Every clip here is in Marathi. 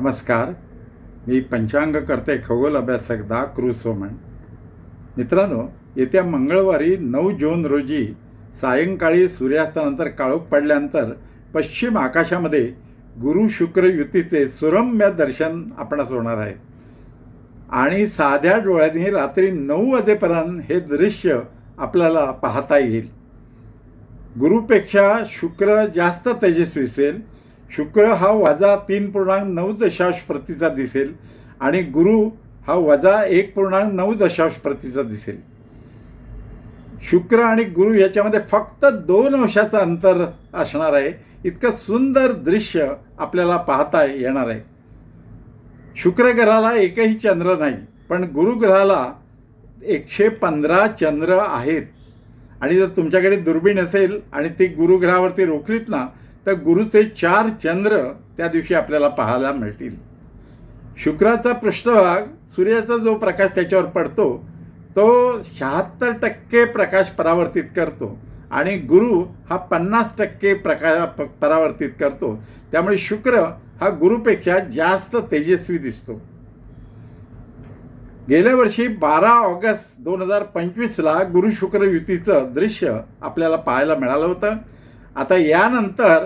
नमस्कार. मी पंचांगकर्ते खगोल अभ्यासक क्रू सोमन. मित्रांनो, येत्या मंगळवारी 9 जून रोजी सायंकाळी सूर्यास्तानंतर काळोख पडल्यानंतर पश्चिम आकाशामध्ये गुरु शुक्र युतीचे सुरम्य दर्शन आपणास होणार आहे आणि साध्या डोळ्यांनी रात्री 9 वाजेपर्यंत हे दृश्य आपल्याला पाहता येईल. गुरुपेक्षा शुक्र जास्त तेजस्वी दिसेल. शुक्र हा -3.9 दिसेल आणि गुरु हा -1.9 दिसेल. शुक्र आणि गुरु याच्यामध्ये फक्त 2 अंशाचं अंतर असणार आहे. इतकं सुंदर दृश्य आपल्याला पाहता येणार आहे. शुक्र ग्रहाला एकही चंद्र नाही, पण गुरु ग्रहाला 115 चंद्र आहेत. आणि जर तुमच्याकडे दुर्बीण असेल आणि ती गुरुग्रहावरती रोखलीत ना, तर गुरुचे 4 चंद्र त्या दिवशी आपल्याला पाहायला मिळतील. शुक्राचा पृष्ठभाग, सूर्याचा जो प्रकाश त्याच्यावर पडतो तो 76% प्रकाश परावर्तित करतो आणि गुरु हा 50% परावर्तित करतो. त्यामुळे शुक्र हा गुरुपेक्षा जास्त तेजस्वी दिसतो. गेल्या वर्षी 12 ऑगस्ट 2025ला गुरु शुक्र युतीचं दृश्य आपल्याला पाहायला मिळालं होतं. आता यानंतर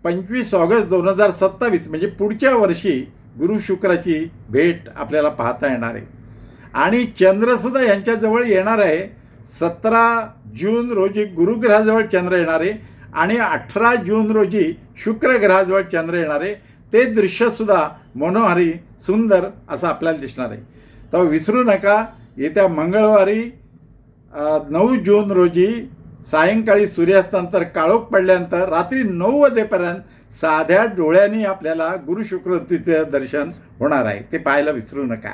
25 ऑगस्ट 2027 म्हणजे पुढच्या वर्षी गुरु शुक्राची भेट आपल्याला पाहता येणार आहे. आणि चंद्रसुद्धा यांच्याजवळ येणार आहे. 17 जून रोजी गुरुग्रहाजवळ चंद्र येणार आहे आणि 18 जून रोजी शुक्र ग्रहाजवळ चंद्र येणार आहे. ते दृश्यसुद्धा मनोहारी सुंदर असं आपल्याला दिसणार आहे. तर विसरू नका, येत्या मंगळवारी 9 जून रोजी सायंकाळी सूर्यास्तानंतर काळोख पडल्यानंतर रात्री 9 वाजेपर्यंत साध्या डोळ्यांनी आपल्याला गुरु शुक्र युतीचे दर्शन होणार आहे. ते पाहायला विसरू नका.